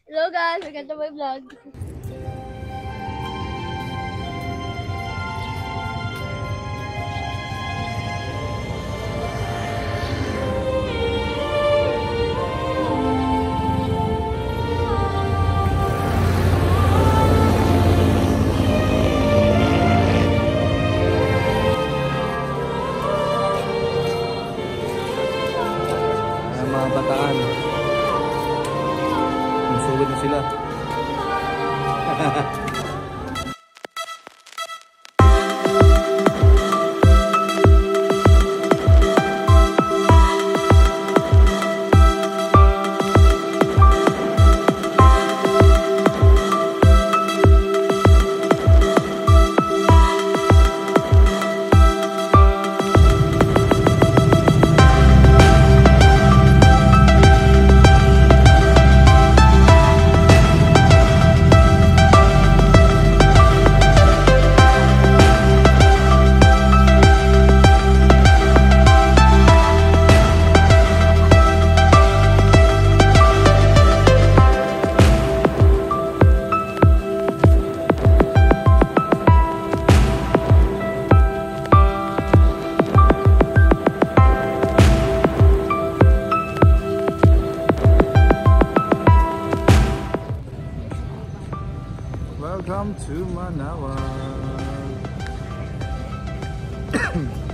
Hello guys, welcome to my vlog. Mga bataan. Masugod na sila. Welcome to Manaoag.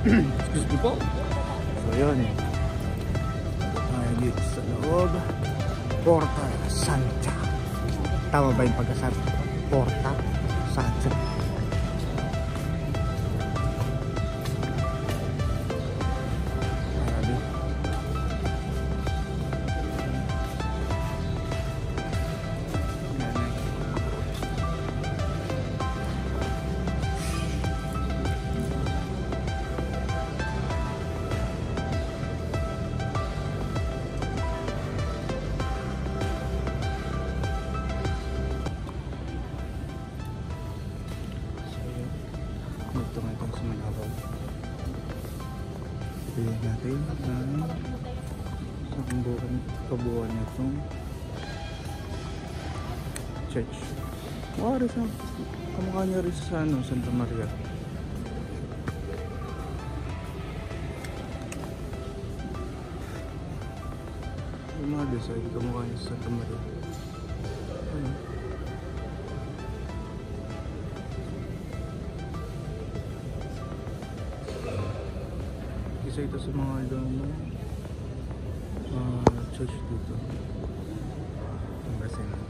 Excuse me po. So yun, tayo dito sa loob. Porta Santa. Tama ba yung pagkasabi? Porta Santa. Ito nga itong sa Manaoag. Tignan natin ang kabuuan nitong church. Wow, kamukha niya rin sa Santa Maria. Yung mga design, kamukha niya sa Santa Maria. Ayun. Isa ito sa mga church dito. Pangasinan.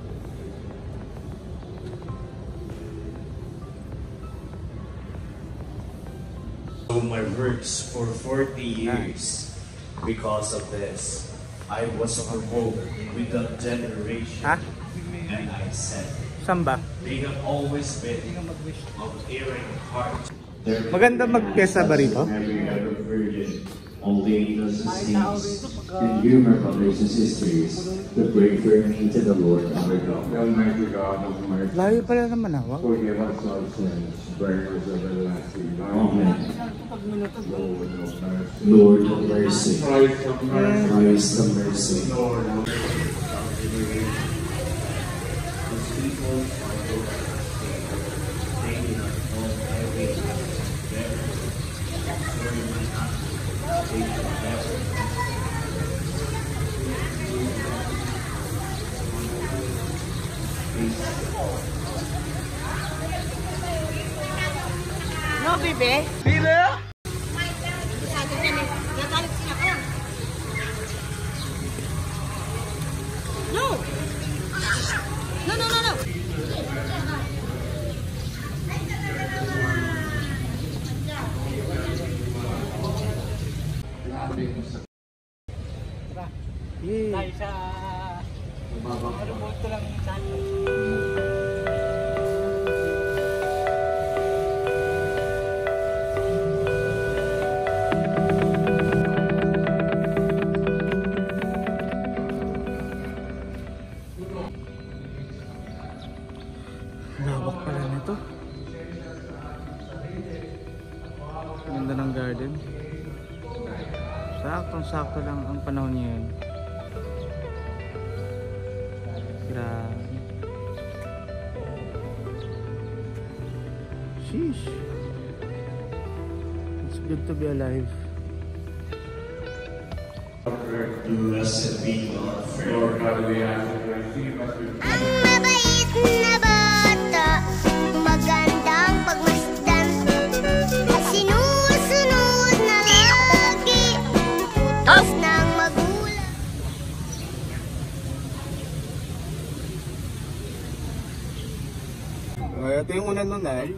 My works for 40 years because of this. I was provoked with that generation, and I said, Samba. they have always been of erring heart. Maganda magpiyesa ba rito? All the angels and saints, and you, my brothers and sisters, to pray for me to the Lord our God. Almighty God of mercy, Layo pala naman Manaoag. forgive us our sins, burn us everlasting. Amen. Lord of mercy, Christ of mercy, Lord of mercy. No, bebe. Bebe? No. No, no, no, no. Yeah. Dahil sa ito lang sa Lawak pala nito. Ganda ng garden. Saktong sakto lang ang panahon ngayon. Grabe. Sheesh. It's good to be alive. Ang mabait na bata, magandang pagmasdan, at sinusunod na lagi utos ng magulang. Ito yung unang nunal.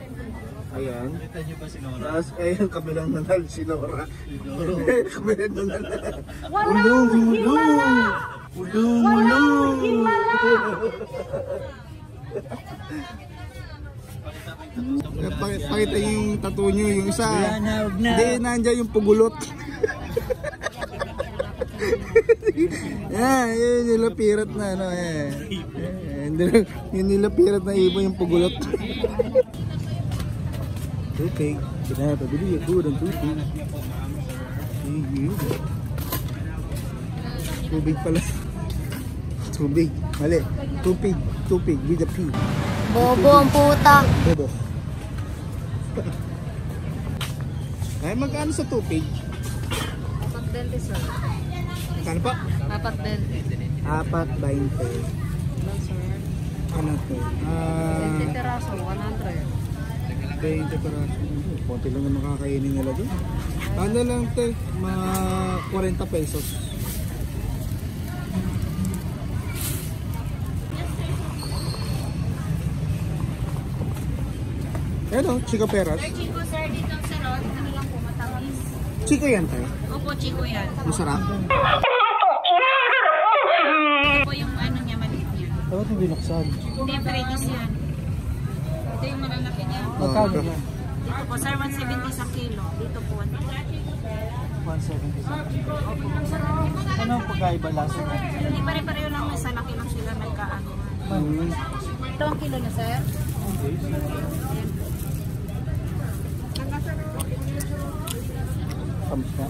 Ayan. Tapos ayun, kabilang nunal, si Nora. Kabilang nunal. Ulong! Ulong! Ulong! Pakita yung tattoo nyo, yung isa. Hindi, nandiyan yung pugulot. Yan, yun yung nilapirat na ano eh. Yung nilapirat na ibon yung pugulot. Tubig. Pinapabili ako ng tubig. Tubig pala. Tubig. Mali. Tubig. Tubig with a P. Bobo ang puta. Bobo. Ay, magkano sa tubig? 4.20 sir. Magkano pa? 4.20. 4.20. Ano to? 20 peraso, 100. 20 peraso. Konti lang naman kakainin nila doon. Ano lang te? Mga 40 pesos. Hello, Chico Peras. Sir, Chico sir, dito sir, ano lang po, matamis. Chico yan tayo. Opo, Chico yan. Masarap. Ito po yung ano niya, maliit niya. Bakit hindi binuksan? Hindi, pretis yan. Ito yung malalaki niya. Magkano yan? Dito po sir, 170 sa kilo. Dito po, 170. Ano ang pagkaiba lasa? Hindi pare-pareho lang, may sa laki lang sila, may kaano. Ito ang kilo na sir. Kamusta?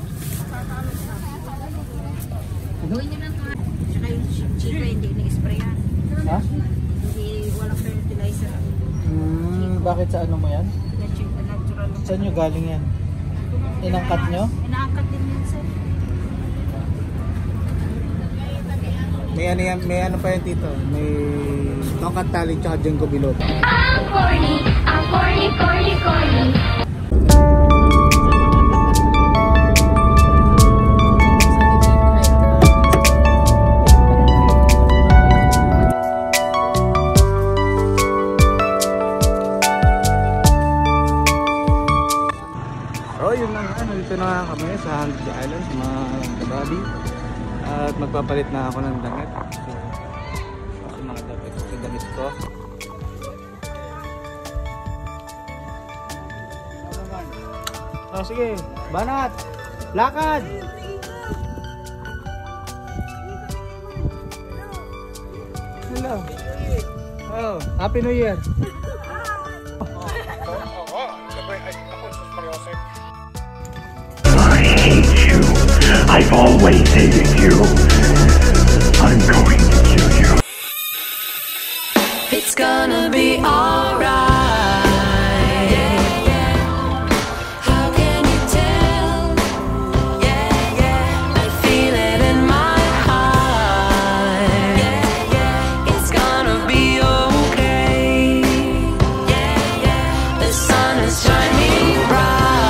Gawin nyo lang ito. Tsaka yung chico, hindi ni-sprayan. Ha? Hindi, walang fertilizer. Bakit sa ano mo yan? Natural lang. Saan nyo galing yan? Inangkat nyo? Inaangkat din yun sir. May ano yan, may ano pa yan tito? May tongkat tali tsaka Django Bilog. Ang corny, corny, corny. So yun lang yan, dito na kami sa Haunted Islands mga kababi. At magpapalit na ako ng damit. So mga damit ko. Oh sige, banat! Lakad! Hello! Oh, Happy New Year! I've always hated you. I'm going to kill you. It's gonna be alright. How can you tell? Yeah, yeah. I feel it in my heart. Yeah, it's gonna be okay. Yeah, yeah. The sun is shining bright.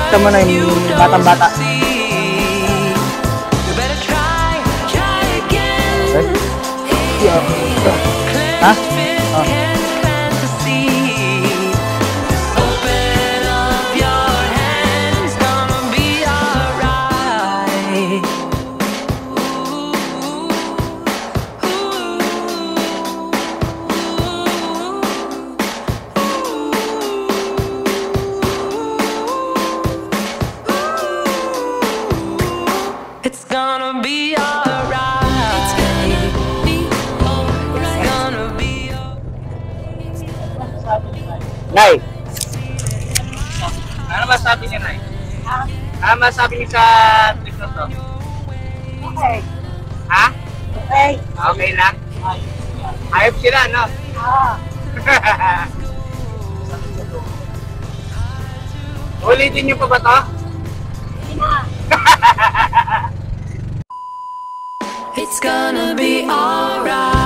Ito mo na yung batang-bata. Ha? Oh. It's gonna be be alright. It's gonna be alright. Nay! Ano masabi niya, Nay? Ano masabi niya sa trip na to? Okay. Ha? Okay. Okay lang? Ayop sila, no? Ulitin niyo pa ba to? It's gonna be alright.